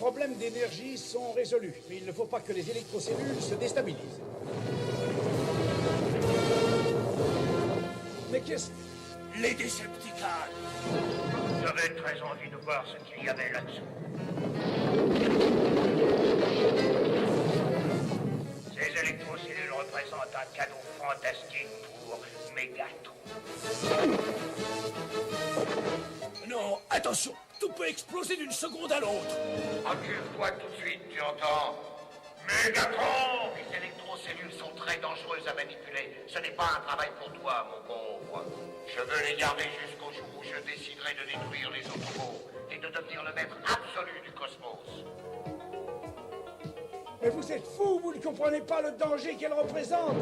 problèmes d'énergie sont résolus, mais il ne faut pas que les électrocellules se déstabilisent. Mais qu'est-ce... Les Decepticons! J'avais très envie de voir ce qu'il y avait là-dessous. Ces électrocellules représentent un cadeau fantastique pour Megatron. Non, attention! Tout peut exploser d'une seconde à l'autre! Recule-toi tout de suite, tu entends? Megatron! Les électrocellules sont très dangereuses à manipuler. Ce n'est pas un travail pour toi, mon pauvre. Je veux les garder jusqu'au jour où je déciderai de détruire les Autobots et de devenir le maître absolu du cosmos. Mais vous êtes fous, vous ne comprenez pas le danger qu'elle représente.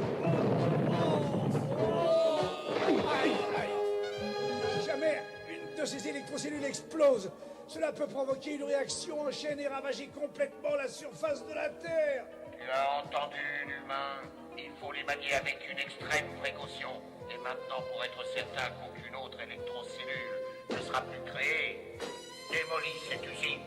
Aïe, aïe. Si jamais une de ces électrocellules explose, cela peut provoquer une réaction en chaîne et ravager complètement la surface de la Terre. Tu as entendu, l'humain? Il faut les manier avec une extrême précaution. Et maintenant, pour être certain qu'aucune autre électrocellule ne sera plus créée, démolis cette usine.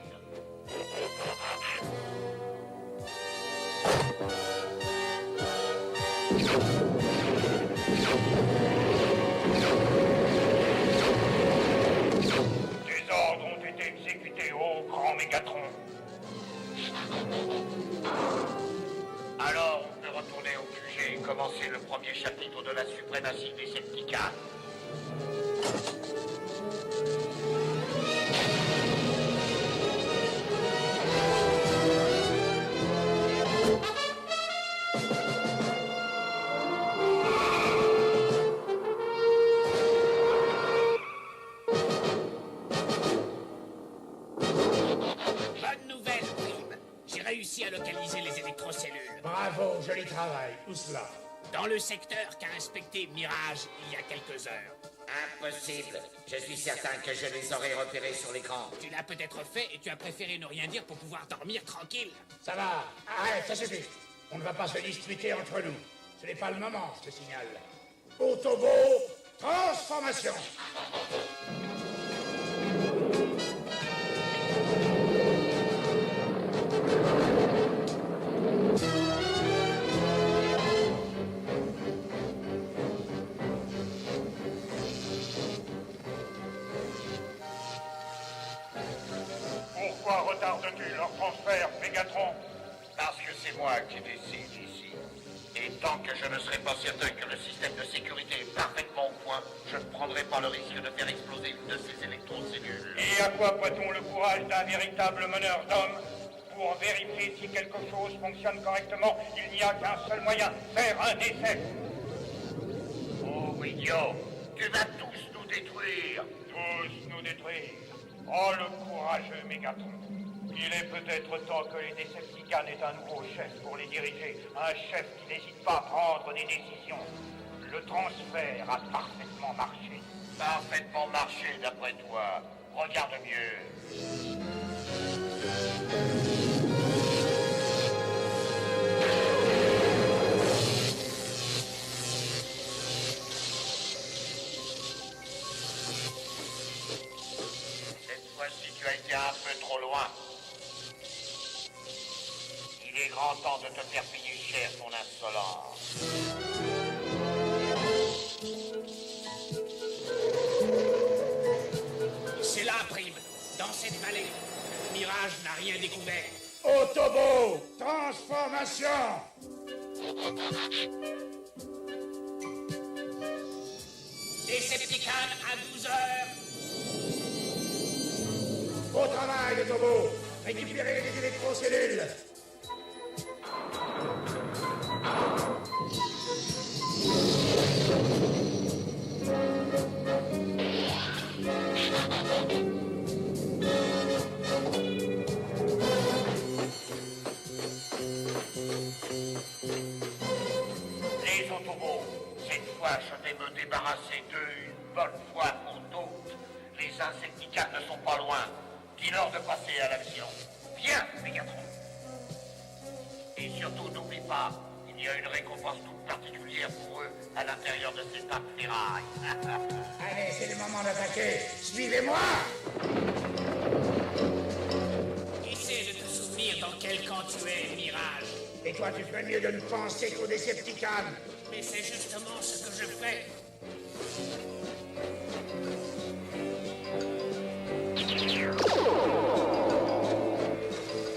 Tes ordres ont été exécutés, ô grand Mégatron. Alors, on peut retourner au QG et commencer le premier chapitre de la suprématie des Decepticons. Bonne nouvelle, Prime! J'ai réussi à localiser les électrocellules. Bravo, joli travail. Où cela? Dans le secteur qu'a inspecté Mirage il y a quelques heures. Impossible. Je suis certain que je les aurais repérés sur l'écran. Tu l'as peut-être fait et tu as préféré ne rien dire pour pouvoir dormir tranquille. Ça va. Arrête, ça suffit. On ne va pas se disputer entre nous. Ce n'est pas le moment, je te signale. Autobo, transformation. Pourquoi retardes-tu leur transfert, Mégatron? Parce que c'est moi qui décide ici. Et tant que je ne serai pas certain que le système de sécurité est parfaitement au point, je ne prendrai pas le risque de faire exploser une de ces électrocellules. Et à quoi prête-t-on le courage d'un véritable meneur d'hommes? Pour vérifier si quelque chose fonctionne correctement, il n'y a qu'un seul moyen, faire un essai. Oh, idiot, tu vas tous nous détruire. Tous nous détruire. Oh, le courageux Mégatron. Il est peut-être temps que les Decepticons aient un nouveau chef pour les diriger. Un chef qui n'hésite pas à prendre des décisions. Le transfert a parfaitement marché. Parfaitement marché, d'après toi. Regarde mieux. Cette fois-ci, tu as été un peu trop loin. Il est grand temps de te faire payer cher ton insolence. C'est là, Prime, dans cette vallée. Mirage n'a rien découvert. Autobo, transformation. Decepticons à 12 heures. Au travail, Autobo. Récupérez les électrocellules. Les Autobots, cette fois je vais me débarrasser d'eux une bonne fois pour toutes. Les Insecticons ne sont pas loin. Dis-leur de passer à l'action. Viens, Mégatron. Et surtout, n'oublie pas, il y a une récompense toute particulière pour eux à l'intérieur de cette arme ferraille. Allez, c'est le moment d'attaquer. Suivez-moi. Essaie de te dans quel camp tu es, Mirage. Et toi, tu ferais mieux de ne penser qu'aux Decepticons. Mais c'est justement ce que je fais.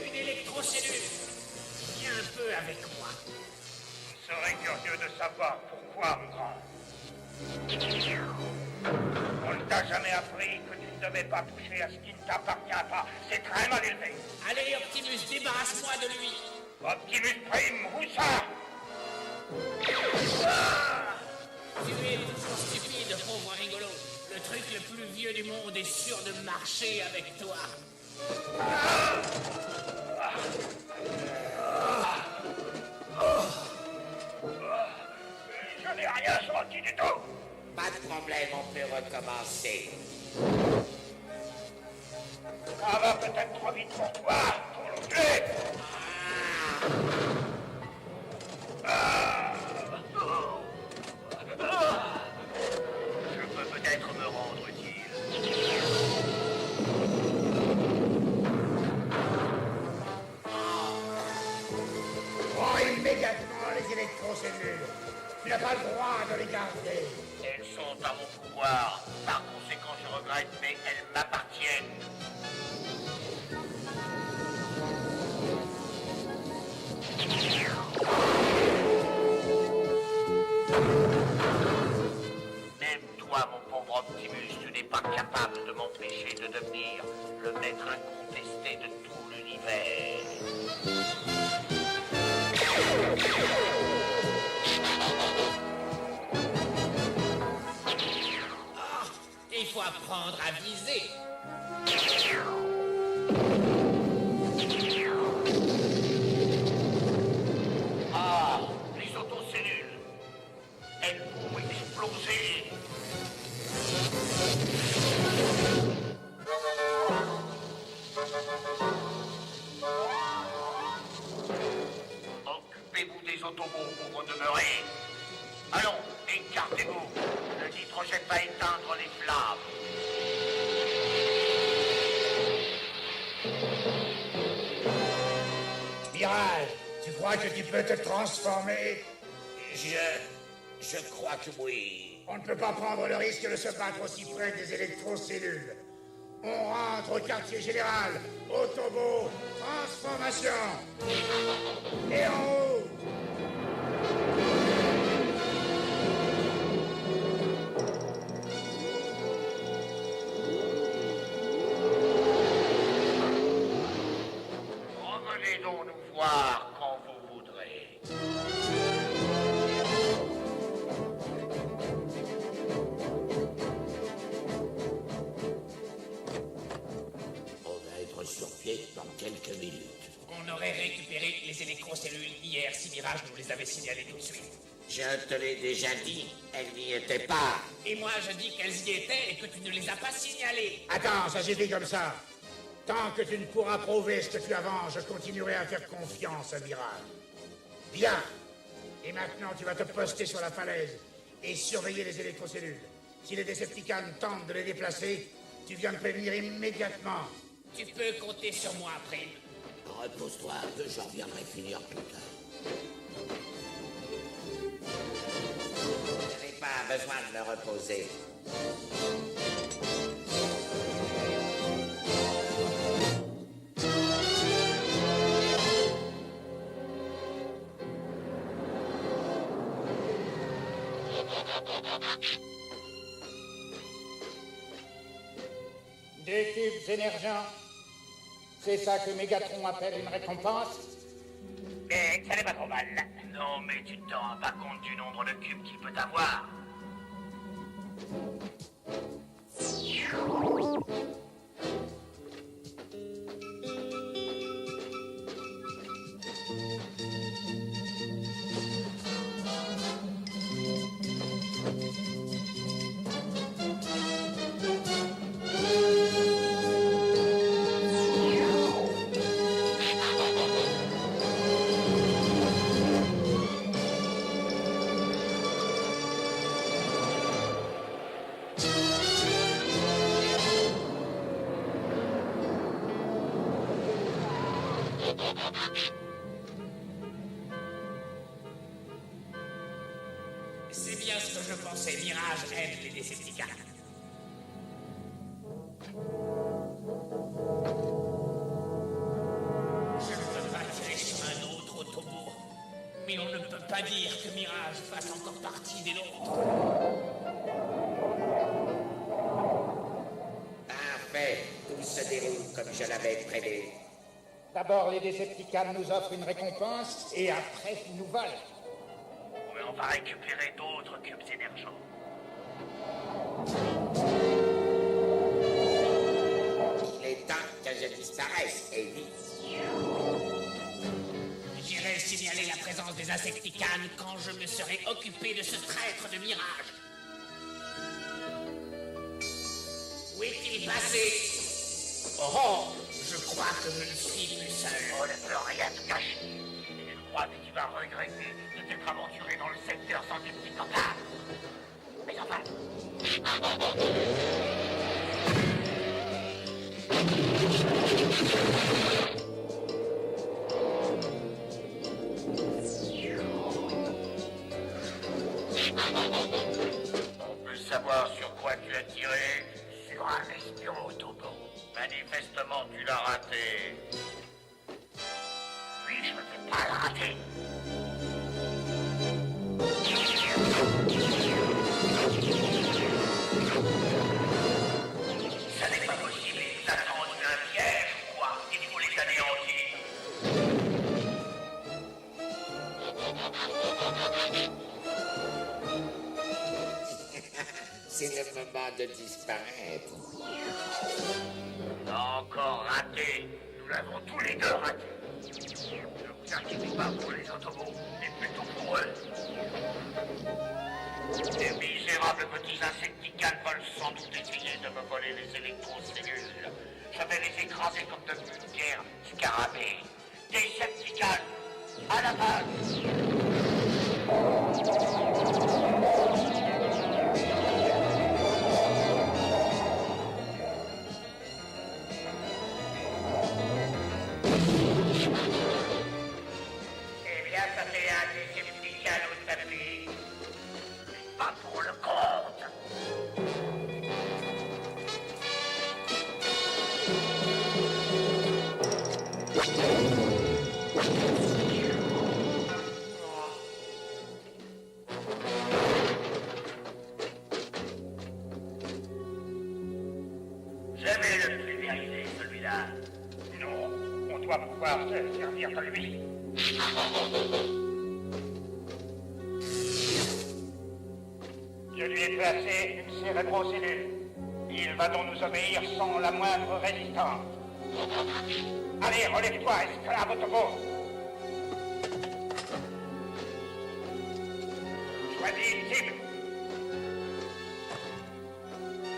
Une électrocellule. Viens un peu avec moi. Je serais curieux de savoir pourquoi, mon grand. On ne t'a jamais appris que tu ne devais pas toucher à ce qui ne t'appartient pas. C'est très mal élevé. Allez, Optimus, débarrasse-moi de lui. Optimus Prime, où ça? Tu es toujours stupide, pauvre rigolo. Le truc le plus vieux du monde est sûr de marcher avec toi. Je n'ai rien senti du tout. Pas de problème, on peut recommencer. Ça va peut-être trop vite pour toi, pour le tuer. Je peux peut-être me rendre utile. Prends immédiatement les électrocellules. Tu n'as pas le droit de les garder. Elles sont à mon pouvoir. Par conséquent, je regrette, mais elles m'appartiennent. Même toi, mon pauvre Optimus, tu n'es pas capable de m'empêcher de devenir le maître incontesté de tout l'univers. Il faut apprendre à viser. Ah, les autocellules. Elles vont exploser. Occupez-vous des autobots pour vous demeurer. Allons, écartez-vous. Le nitrogène va éteindre les flammes. Mirage, tu crois que tu peux te transformer? Je crois que oui. On ne peut pas prendre le risque de se battre aussi près des électrocellules. On rentre au quartier général. Autobot, transformation. Et en haut. Revenez donc nous voir quand vous voudrez. On va être sur pied dans quelques minutes. On aurait récupéré les électrocellules hier si Mirage nous les avait signalées tout de suite. Je te l'ai déjà dit, elles n'y étaient pas. Et moi, je dis qu'elles y étaient et que tu ne les as pas signalées. Attends, ça suffit comme ça. Tant que tu ne pourras prouver ce que tu avances, je continuerai à faire confiance à Mirage. Bien. Et maintenant, tu vas te poster sur la falaise et surveiller les électrocellules. Si les Decepticons tentent de les déplacer, tu viens me prévenir immédiatement. Tu peux compter sur moi, Prime. Repose-toi un peu, je reviendrai finir plus tard. Je n'ai pas besoin de me reposer. Des cubes émergents. C'est ça que Mégatron appelle une récompense? Mais ça n'est pas trop mal. Non, mais tu ne te rends pas compte du nombre de cubes qu'il peut avoir. je pensais Mirage aide les Décepticons. Je ne peux pas tirer sur un autre Autobot. Mais on ne peut pas dire que Mirage fasse encore partie des nôtres. Parfait. Tout se déroule comme je l'avais prévu. D'abord, les Décepticons nous offrent une récompense et après, ils nous volent. Mais on va récupérer d'autres cubes émergents. Il est temps que je disparaisse, Eddie. J'irai signaler la présence des Insecticons quand je me serai occupé de ce traître de Mirage. Où est-il passé? Oh, je crois que je ne suis plus seul. On ne peut rien te cacher. Et je crois que tu vas regretter de t'être aventuré dans le secteur sans tes petits copains. Mais enfin... On peut savoir sur quoi tu as tiré? Sur un espion Autobot. Manifestement, tu l'as raté. Oui, je ne vais pas le rater. Ça n'est pas possible. Ils attendent un piège ou quoi? Il faut les anéantir. C'est le moment de disparaître. Encore raté. Nous l'avons tous les deux raté. Ne vous inquiétez pas pour les Autobots, mais plutôt pour eux. Ces misérables petits Insecticons veulent sans doute essayer de me voler les électrocellules. Je vais les écraser comme de vulgaires scarabées. Décepticons, à la base. Eh bien, ça fait un Décepticon au tapis. Pas pour le compte. Je vais le pulvériser, celui-là. Non, on doit pouvoir se servir de lui. Je lui ai placé une cérébrocellule. Il va donc nous obéir sans la moindre résistance. Allez, relève-toi, esclave Autobot. Choisis une cible.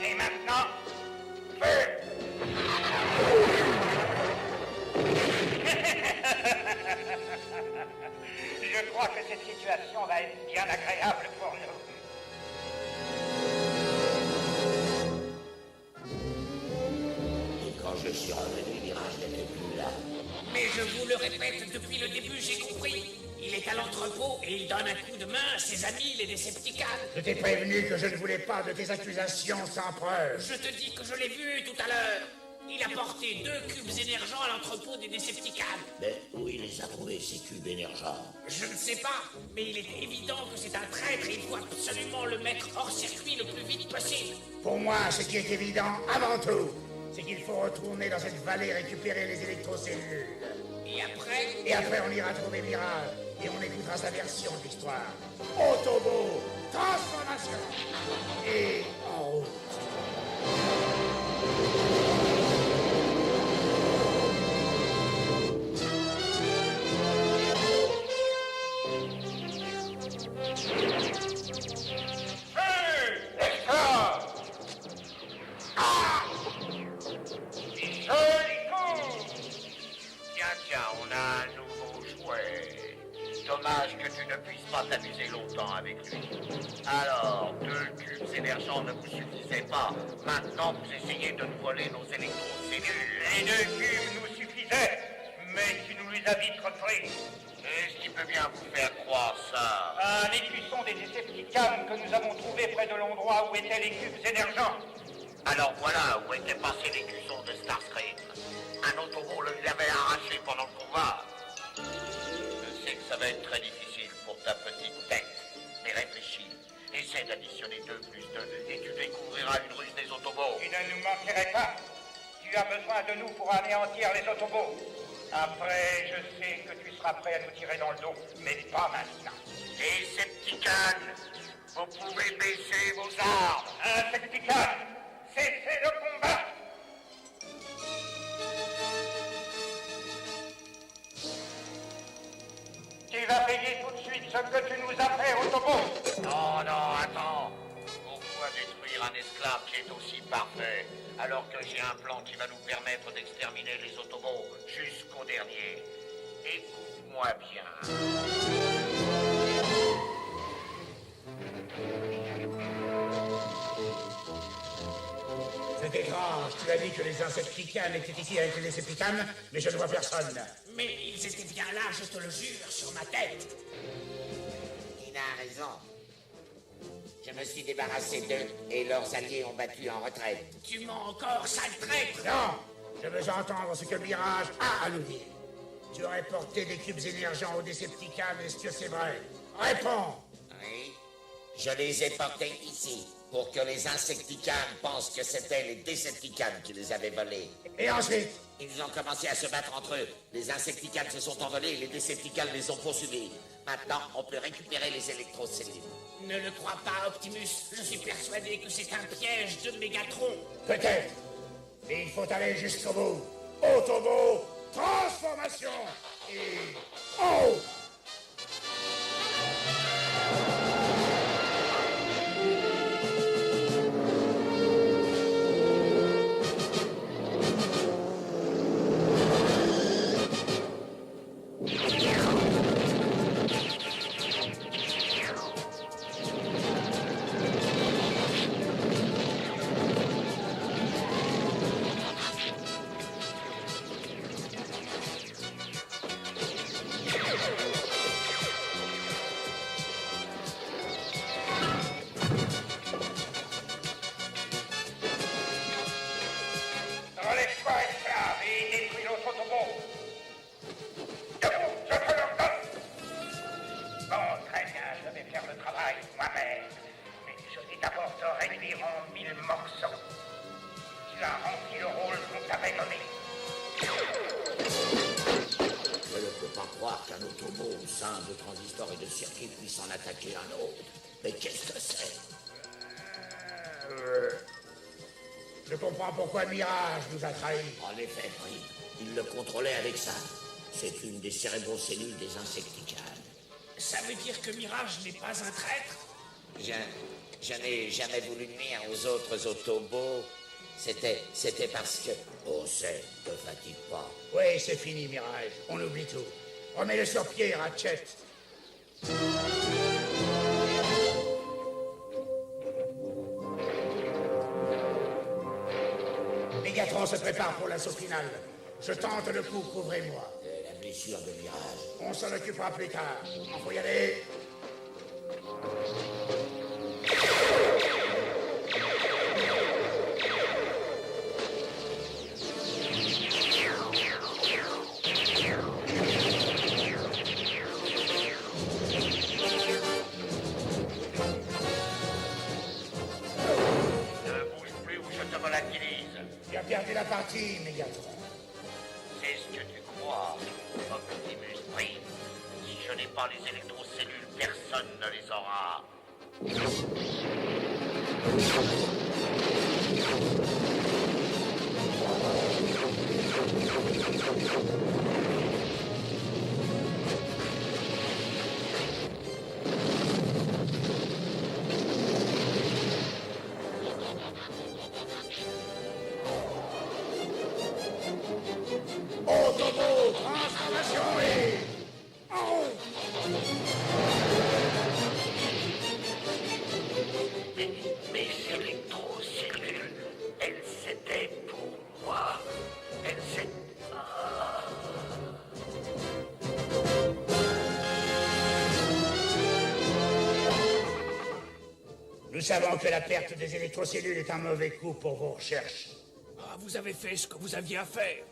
Et maintenant, feu! Je crois que cette situation va être bien agréable pour nous. Et quand je suis revenu, Mirage n'était plus là. Mais je vous le répète, depuis le début, j'ai compris. Il est à l'entrepôt et il donne un coup de main à ses amis, les Décepticons. Je t'ai prévenu que je ne voulais pas de tes accusations sans preuve. Je te dis que je l'ai vu tout à l'heure. Il a porté 2 cubes émergents à l'entrepôt des Décepticons. Mais où il les a trouvés, ces cubes émergents? Je ne sais pas, mais il est évident que c'est un traître et il faut absolument le mettre hors circuit le plus vite possible. Pour moi, ce qui est évident, avant tout, c'est qu'il faut retourner dans cette vallée récupérer les électrocellules. Et après, on ira trouver Mirage et on écoutera sa version de l'histoire. Autobot, transformation et en route. Tiens, on a un nouveau jouet. Dommage que tu ne puisses pas t'amuser longtemps avec lui. Alors, 2 cubes émergents ne vous suffisaient pas. Maintenant, vous essayez de nous voler nos électrocellules. Les 2 cubes nous suffisaient, mais tu nous plus à vite, Godfrey. Qu'est-ce qui peut bien vous faire croire ça? L'écusson des Decepticons que nous avons trouvé près de l'endroit où étaient les cubes émergents. Alors voilà où était passé l'écusson de Starscream. Un Autobot le lui avait arraché pendant le combat. Je sais que ça va être très difficile pour ta petite tête. Mais réfléchis. Essaie d'additionner 2 plus 2 et tu découvriras une ruse des Autobots. Tu ne nous manquerais pas. Tu as besoin de nous pour anéantir les Autobots. Après, je sais que tu seras prêt à nous tirer dans le dos, mais pas maintenant. Decepticons, vous pouvez baisser vos armes. Insecticons, cessez le combat. Tu vas payer tout de suite ce que tu nous as fait, Autobot. Non, non, attends. Pourquoi détruire un esclave qui est aussi parfait, alors que j'ai un plan qui va nous permettre d'exterminer les Autobots jusqu'au dernier? Écoute-moi bien. C'est étrange, tu as dit que les Insecticons étaient ici avec les Decepticons, mais je ne vois personne. Mais ils étaient bien là, je te le jure, sur ma tête. Il a raison. Je me suis débarrassé d'eux et leurs alliés ont battu en retraite. Tu mens encore, sale traître. Non, je veux entendre ce que Mirage a à nous dire. Tu aurais porté des cubes émergents aux Decepticons, est-ce que c'est vrai? Réponds! Oui, je les ai portés ici pour que les Insecticons pensent que c'était les Decepticons qui les avaient volés. Et ensuite? Ils ont commencé à se battre entre eux. Les Insecticons se sont envolés et les Decepticons les ont poursuivis. Maintenant, on peut récupérer les électrocellules. Ne le crois pas, Optimus. Je suis persuadé que c'est un piège de Mégatron. Peut-être. Mais il faut aller jusqu'au bout. Autobot, transformation et... Oh! Relève-toi, esclave, et détruis l'autre Autobot. Debout, je te l'ordonne. Bon, très bien, je vais faire le travail moi-même. Mais je vais d'abord te réduire en 1000 morceaux. Tu as rempli le rôle qu'on t'avait donné. Je ne peux pas croire qu'un Autobot au sein de transistors et de circuits puisse en attaquer un autre. Mais qu'est-ce que c'est? Je comprends pourquoi Mirage nous a trahis. En effet, oui. Il le contrôlait avec ça. C'est une des cérébrocellules des Insecticons. Ça veut dire que Mirage n'est pas un traître? Je n'ai jamais voulu nuire aux autres Autobots. C'était parce que... Oh, c'est, te fatigue pas. Oui, c'est fini, Mirage. On oublie tout. Remets-le sur pied, Ratchet. Mégatron se prépare pour l'assaut final. Je tente le coup, couvrez-moi. La blessure de Mirage. On s'en occupera plus tard. Il faut y aller. Ne bouge plus ou je te volatilise. Tu as perdu la partie, Mégatron. C'est ce que tu crois, Optimus Prime. Si je n'ai pas les électrocellules, personne ne les aura. Autobot, transformation et... Oh! Mes électrocellules, elles étaient pour moi. Elles étaient... savons que la perte des électrocellules est un mauvais coup pour vos recherches. Ah, vous avez fait ce que vous aviez à faire.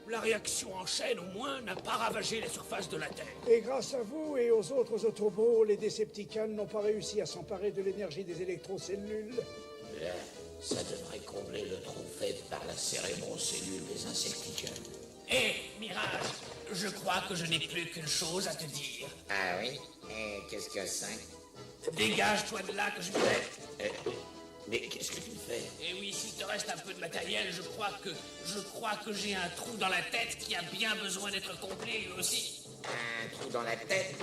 La réaction en chaîne, au moins, n'a pas ravagé la surface de la Terre. Et grâce à vous et aux autres Autobots, les Decepticons n'ont pas réussi à s'emparer de l'énergie des électrocellules. Là, ça devrait combler le trou fait par la cérébro-cellule des Insecticons. Hé, Mirage, je crois que je n'ai plus qu'une chose à te dire. Ah oui? Et qu'est-ce que c'est? Dégage-toi de là que je vais. Mais qu'est-ce que tu fais? Et oui, s'il te reste un peu de matériel, je crois que j'ai un trou dans la tête qui a bien besoin d'être comblé lui aussi. Un trou dans la tête?